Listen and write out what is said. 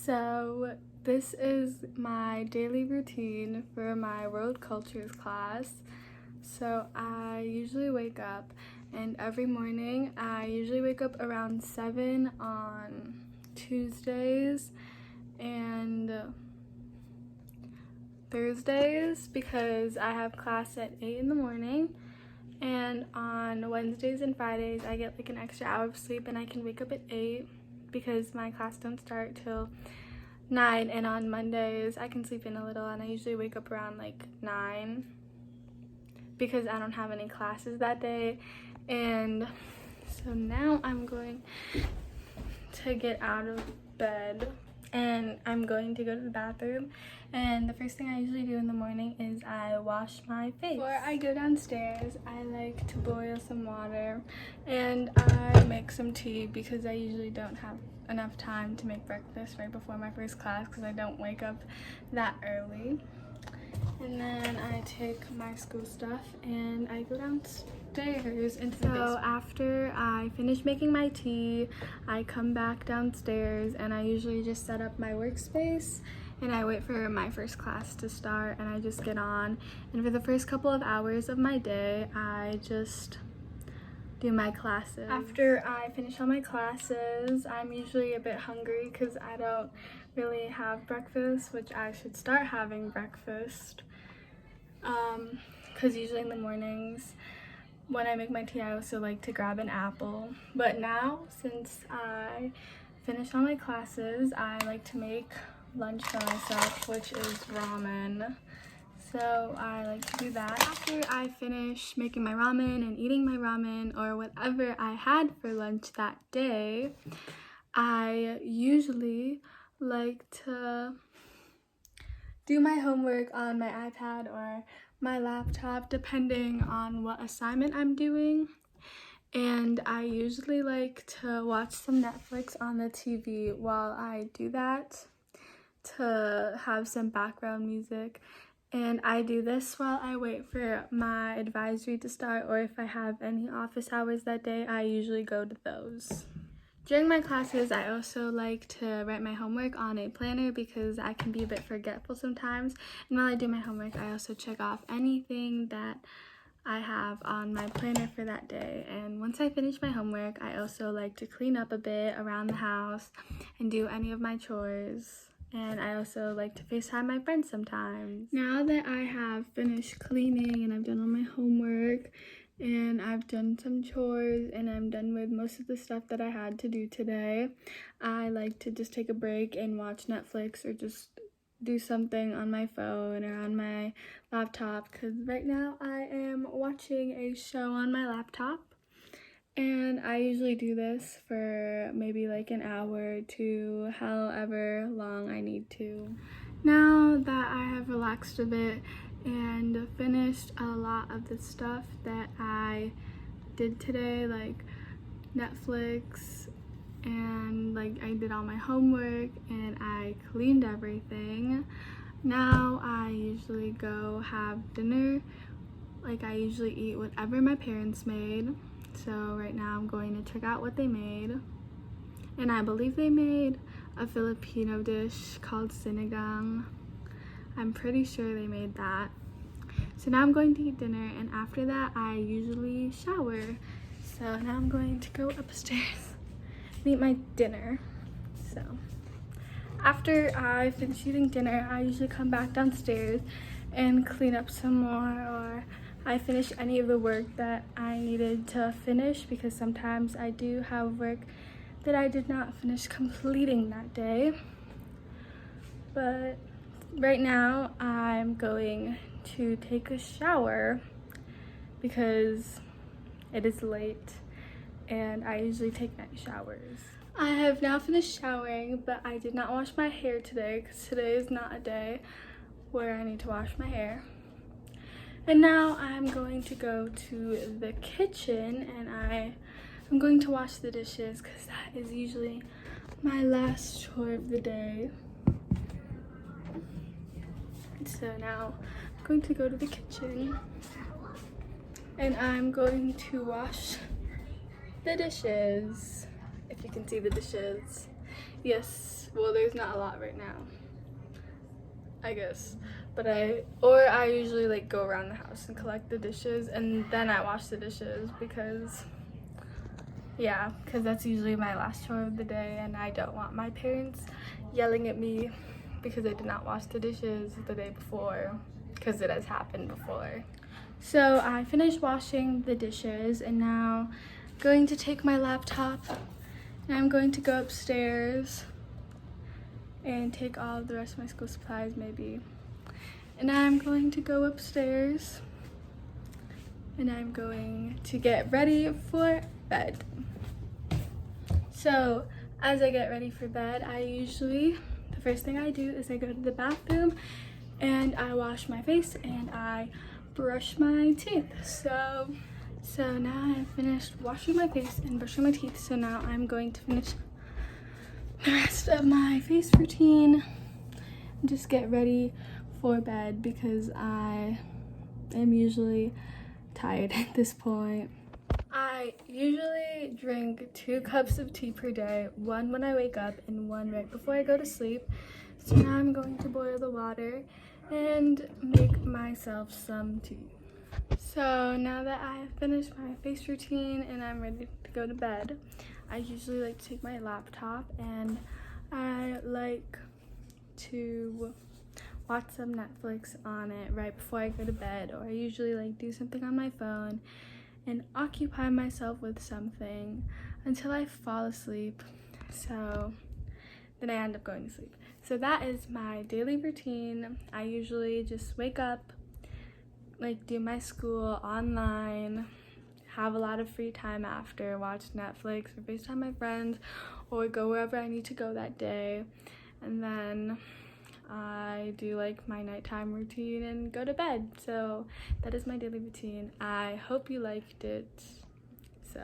So this is my daily routine for my world cultures class. So I usually wake up, and every morning I usually wake up around 7 on Tuesdays and Thursdays because I have class at 8 in the morning. And on Wednesdays and Fridays I get like an extra hour of sleep, and I can wake up at 8 because my class don't start till 9. And on Mondays I can sleep in a little, and I usually wake up around like 9 because I don't have any classes that day. And so now I'm going to get out of bed and I'm going to go to the bathroom, and the first thing I usually do in the morning is I wash my face. Before I go downstairs, I like to boil some water and I make some tea because I usually don't have enough time to make breakfast right before my first class because I don't wake up that early. And then I take my school stuff and I go downstairs into the basement. So after I finish making my tea, I come back downstairs and I usually just set up my workspace and I wait for my first class to start and I just get on. And for the first couple of hours of my day, I just do my classes. After I finish all my classes, I'm usually a bit hungry because I don't really have breakfast, which I should start having breakfast. Because usually in the mornings when I make my tea, I also like to grab an apple. But now, since I finished all my classes, I like to make lunch for myself, which is ramen. So I like to do that. After I finish making my ramen and eating my ramen or whatever I had for lunch that day, I usually like to do my homework on my iPad or my laptop, depending on what assignment I'm doing. And I usually like to watch some Netflix on the TV while I do that to have some background music. And I do this while I wait for my advisory to start, or if I have any office hours that day, I usually go to those. During my classes, I also like to write my homework on a planner because I can be a bit forgetful sometimes. And while I do my homework, I also check off anything that I have on my planner for that day. And once I finish my homework, I also like to clean up a bit around the house and do any of my chores. And I also like to FaceTime my friends sometimes. Now that I have finished cleaning and I've done all my homework and I've done some chores and I'm done with most of the stuff that I had to do today, I like to just take a break and watch Netflix or just do something on my phone or on my laptop, because right now I am watching a show on my laptop. And I usually do this for maybe like an hour to however long I need to. Now that I have relaxed a bit and finished a lot of the stuff that I did today, like Netflix, and like I did all my homework and I cleaned everything, now I usually go have dinner. Like I usually eat whatever my parents made. So right now I'm going to check out what they made. And I believe they made a Filipino dish called sinigang. I'm pretty sure they made that. So now I'm going to eat dinner, and after that I usually shower. So now I'm going to go upstairs and eat my dinner. So after I finish eating dinner, I usually come back downstairs and clean up some more, or I finish any of the work that I needed to finish, because sometimes I do have work that I did not finish completing that day. But right now I'm going to take a shower because it is late and I usually take night showers. I have now finished showering, but I did not wash my hair today because today is not a day where I need to wash my hair. And now I'm going to go to the kitchen and I'm going to wash the dishes because that is usually my last chore of the day. So now I'm going to go to the kitchen and I'm going to wash the dishes. If you can see the dishes. Yes, Well, there's not a lot right now, I guess. But I usually like go around the house and collect the dishes, and then I wash the dishes because that's usually my last chore of the day, and I don't want my parents yelling at me because I did not wash the dishes the day before, because it has happened before. So I finished washing the dishes, and now I'm going to take my laptop and I'm going to go upstairs and take all of the rest of my school supplies maybe. And I'm going to go upstairs and I'm going to get ready for bed. So as I get ready for bed, the first thing I do is I go to the bathroom and I wash my face and I brush my teeth. So now I've finished washing my face and brushing my teeth. So now I'm going to finish the rest of my face routine and just get ready for bed because I am usually tired at this point. I usually drink 2 cups of tea per day, one when I wake up and one right before I go to sleep. So now I'm going to boil the water and make myself some tea. So now that I have finished my face routine and I'm ready to go to bed, I usually like to take my laptop and I like to watch some Netflix on it right before I go to bed, or I usually like do something on my phone and occupy myself with something until I fall asleep. So then I end up going to sleep. So that is my daily routine. I usually just wake up, like do my school online, have a lot of free time after, watch Netflix or FaceTime my friends, or go wherever I need to go that day. And then I do like my nighttime routine and go to bed. So that is my daily routine. I hope you liked it. So